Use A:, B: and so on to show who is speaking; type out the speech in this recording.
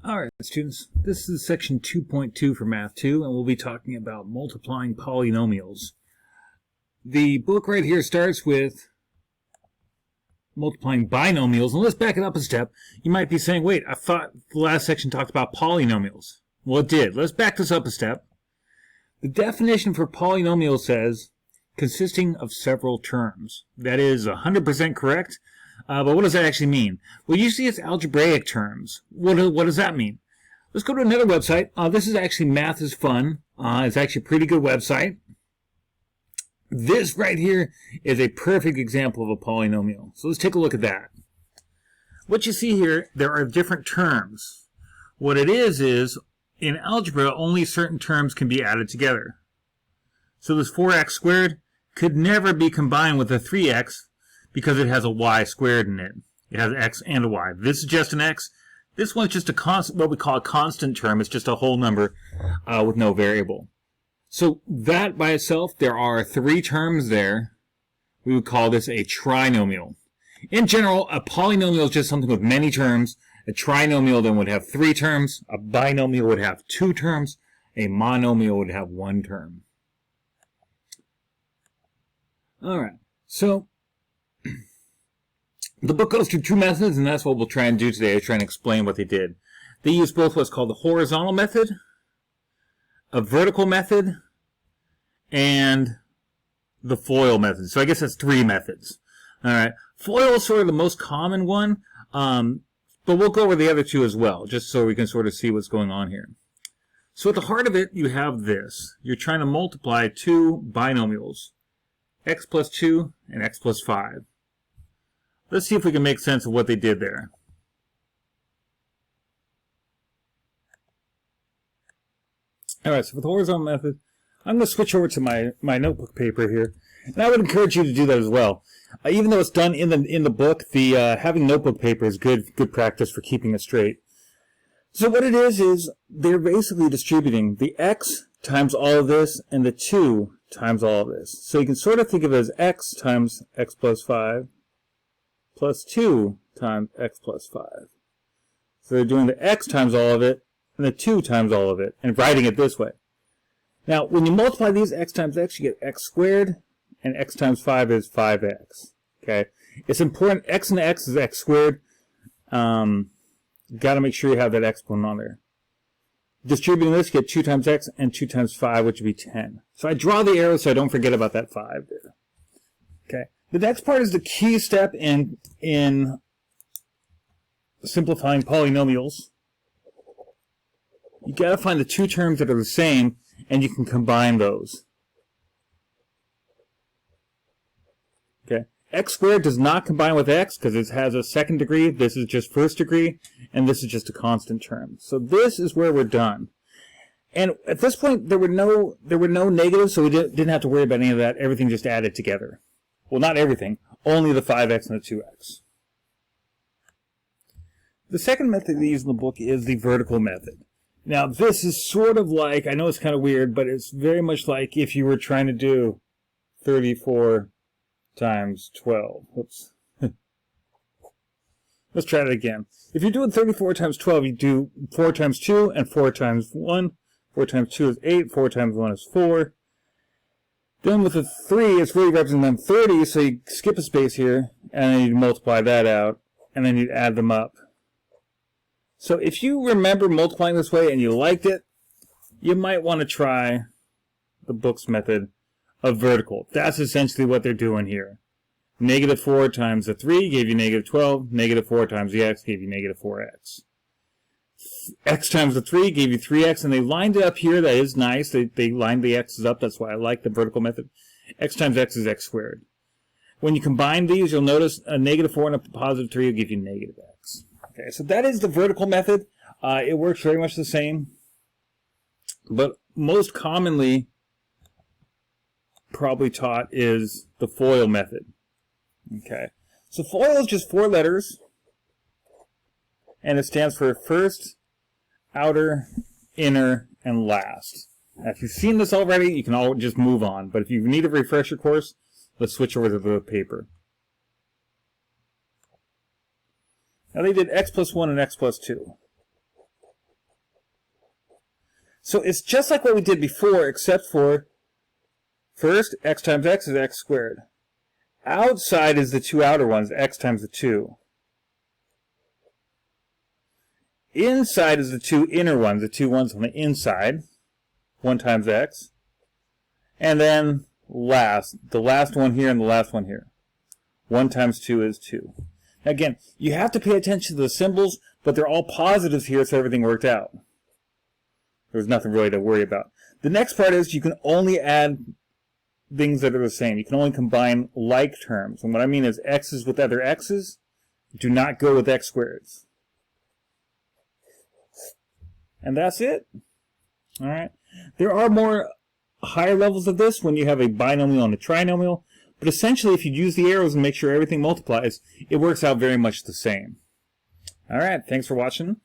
A: Alright students, this is section 2.2 for Math 2, and we'll be talking about multiplying polynomials. The book right here starts with multiplying binomials, and let's back it up a step. You might be saying, wait, I thought the last section talked about polynomials. Well, it did. Let's back this up a step. The definition for polynomial says, consisting of several terms. That is 100% correct. But what does that actually mean? Well, usually it's algebraic terms. What does that mean? Let's go to another website. This is actually Math is Fun. It's actually a pretty good website. This right here is a perfect example of a polynomial. So let's take a look at that. What you see here, there are different terms. What it is in algebra, only certain terms can be added together. So this 4x squared could never be combined with a 3x because it has a y squared in it. It has x and a y. This is just an x. This one's just a constant, what we call a constant term. It's just a whole number with no variable. So that by itself, there are 3 terms there. We would call this a trinomial. In general, a polynomial is just something with many terms. A trinomial then would have 3 terms. A binomial would have 2 terms. A monomial would have 1 term. All right. So the book goes through 2 methods, and that's what we'll try and do today, is try and explain what they did. They use both what's called the horizontal method, a vertical method, and the FOIL method. So I guess that's 3 methods. All right. FOIL is sort of the most common one, but we'll go over the other 2 as well, just so we can sort of see what's going on here. So at the heart of it, you have this. You're trying to multiply 2 binomials, x plus 2 and x plus 5. Let's see if we can make sense of what they did there. Alright, so for the horizontal method, I'm going to switch over to my notebook paper here. And I would encourage you to do that as well. Even though it's done in the book, having notebook paper is good practice for keeping it straight. So what it is they're basically distributing the x times all of this and the 2 times all of this. So you can sort of think of it as x times x plus 5 plus 2 times x plus 5. So they're doing the x times all of it and the 2 times all of it, and writing it this way. Now, when you multiply these x times x, you get x squared, and x times 5 is 5x. Okay? It's important, x and x is x squared. You got to make sure you have that exponent on there. Distributing this, you get 2 times x and 2 times 5, which would be 10. So I draw the arrow so I don't forget about that 5 there. Okay? The next part is the key step in simplifying polynomials. You got to find the 2 terms that are the same, and you can combine those. Okay, x squared does not combine with x because it has a second degree. This is just first degree, and this is just a constant term. So this is where we're done. And at this point, there were no negatives, so we didn't have to worry about any of that. Everything just added together. Well, not everything, only the 5x and the 2x. The second method they use in the book is the vertical method. Now, this is sort of like, I know it's kind of weird, but it's very much like if you were trying to do 34 times 12. Whoops. Let's try that again. If you're doing 34 times 12, you do 4 times 2 and 4 times 1. 4 times 2 is 8, 4 times 1 is 4. Then with the 3, it's really representing 30, so you skip a space here, and then you multiply that out, and then you add them up. So if you remember multiplying this way and you liked it, you might want to try the book's method of vertical. That's essentially what they're doing here. Negative 4 times the 3 gave you negative 12. Negative 4 times the x gave you negative 4x. X times the 3 gave you 3x, and they lined it up here. That is nice. They lined the x's up. That's why I like the vertical method. X times x is x squared. When you combine these, you'll notice a negative 4 and a positive 3 will give you negative x. Okay, so that is the vertical method. It works very much the same, but most commonly probably taught is the FOIL method. Okay, so FOIL is just 4 letters, and it stands for first, outer, inner, and last. Now, if you've seen this already, you can all just move on, but if you need a refresher course, let's switch over to the paper. Now they did x plus 1 and x plus 2. So it's just like what we did before, except for first, x times x is x squared. Outside is the two outer ones, x times the 2. Inside is the two inner ones, the two ones on the inside, 1 times x. And then the last one here and the last one here. 1 times 2 is 2. Now again, you have to pay attention to the symbols, but they're all positives here, so everything worked out. There's nothing really to worry about. The next part is you can only add things that are the same. You can only combine like terms. And what I mean is x's with other x's do not go with x squareds. And that's it. All right. There are more higher levels of this when you have a binomial and a trinomial, but essentially if you use the arrows and make sure everything multiplies, it works out very much the same. All right. Thanks for watching.